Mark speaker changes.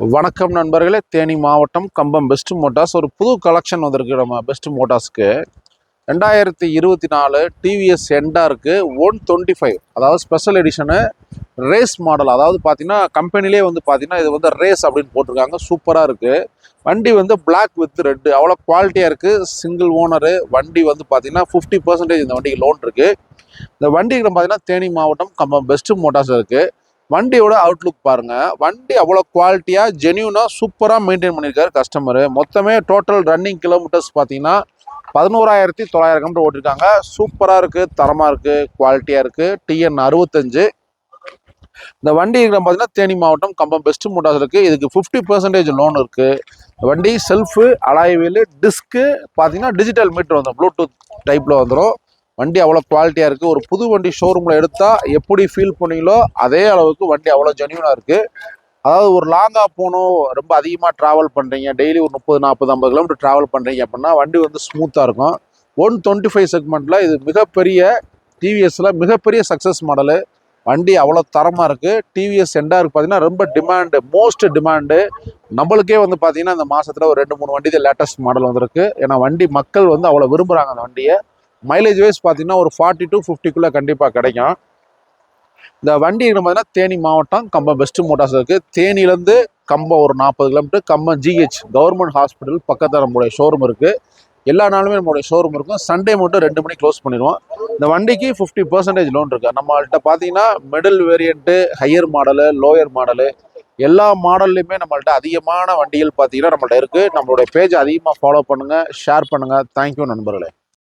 Speaker 1: வணக்கம் நண்பர்களே, தேனி மாவட்டம் கம்பம் பெஸ்ட் மோட்டார்ஸ் ஒரு புது கலெக்ஷன் வந்திருக்கு. நம்ம பெஸ்ட் மோட்டார்ஸ்க்கு 2024 டிவிஎஸ் எண்டாருக்கு 125, அதாவது ஸ்பெஷல் எடிஷனு ரேஸ் மாடல். அதாவது பார்த்தீங்கன்னா கம்பெனிலே வந்து பார்த்தீங்கன்னா இது வந்து ரேஸ் அப்படின்னு போட்டிருக்காங்க. சூப்பராக இருக்குது. வண்டி வந்து பிளாக் வித் ரெட்டு, அவ்வளோ குவாலிட்டியாக இருக்குது. சிங்கிள் ஓனரு வண்டி வந்து பார்த்தீங்கன்னா 50% இந்த வண்டிக்கு லோன் இருக்குது. இந்த வண்டிக்கு பார்த்தீங்கன்னா தேனி மாவட்டம் கம்பம் பெஸ்ட் மோட்டார்ஸ் இருக்குது. வண்டியோட அவுட்லுக் பாருங்க. வண்டி அவ்வளோ குவாலிட்டியா ஜென்யூனா சூப்பரா மெயின்டைன் பண்ணியிருக்காரு கஸ்டமரு. மொத்தமே டோட்டல் ரன்னிங் கிலோமீட்டர்ஸ் பார்த்தீங்கன்னா 11,900 கிலோமீட்டர் ஓட்டிருக்காங்க. சூப்பரா இருக்கு, தரமா இருக்கு, குவாலிட்டியா இருக்கு. TN 65. இந்த வண்டி பார்த்தீங்கன்னா தேனி மாவட்டம் கம்பம் பெஸ்ட் மோட்டார்ஸ் இருக்கு. இதுக்கு 50% லோன் இருக்கு. வண்டி செல்ஃபு, அலாய் வீலு, டிஸ்க்கு பார்த்தீங்கன்னா டிஜிட்டல் மீட்டர் வந்துடும், ப்ளூடூத் டைப்ல வந்துடும். வண்டி அவ்வளோ குவாலிட்டியாக இருக்குது. ஒரு புது வண்டி ஷோரூமில் எடுத்தால் எப்படி ஃபீல் பண்ணீங்களோ அதே அளவுக்கு வண்டி அவ்வளோ ஜென்யூனாக இருக்குது. அதாவது ஒரு லாங்காக போகணும், ரொம்ப அதிகமாக ட்ராவல் பண்ணுறீங்க, டெய்லி ஒரு 30, 40, 50 கிலோமீட்டர் ட்ராவல் பண்ணுறீங்க அப்படின்னா வண்டி வந்து ஸ்மூத்தாக இருக்கும். 125 செக்மெண்ட்டில் இது மிகப்பெரிய டிவிஎஸில் மிகப்பெரிய சக்ஸஸ் மாடலு. வண்டி அவ்வளோ தரமாக இருக்குது. டிவிஎஸ் எண்டாருக்கு பார்த்தீங்கன்னா ரொம்ப டிமாண்டு, மோஸ்ட் டிமாண்டு. நம்மளுக்கே வந்து பார்த்தீங்கன்னா இந்த மாதத்தில் ஒரு 2-3 வண்டி தான் லேட்டஸ்ட் மாடல் வந்திருக்கு. ஏன்னா வண்டி மக்கள் வந்து அவ்வளோ விரும்புகிறாங்க அந்த வண்டியை. மைலேஜ் வைஸ் பார்த்தீங்கன்னா ஒரு 40 to 50 கண்டிப்பாக கிடைக்கும். இந்த வண்டி பார்த்தீங்கன்னா தேனி மாவட்டம் கம்பம் பெஸ்ட் மோட்டார்ஸ் இருக்குது. தேனியிலேருந்து கம்பம் ஒரு 40 கிலோமீட்டர். கம்பம் GH கவர்மெண்ட் ஹாஸ்பிட்டல் பக்கத்தில் நம்மளுடைய ஷோரூம் இருக்குது. எல்லா நாளுமே நம்மளுடைய ஷோரூம் இருக்கும். சண்டே மட்டும் 2 மணிக்கு க்ளோஸ் பண்ணிடுவோம். இந்த வண்டிக்கு 50% லோன் இருக்குது. நம்மள்கிட்ட பார்த்தீங்கன்னா middle variant, higher model, lower model, எல்லா மாடல்லையுமே நம்மள்கிட்ட அதிகமான வண்டிகள் பார்த்தீங்கன்னா நம்மள்ட்ட இருக்குது. நம்மளுடைய பேஜை அதிகமாக ஃபாலோ பண்ணுங்கள், ஷேர் பண்ணுங்கள். தேங்க்யூ நண்பர்களே.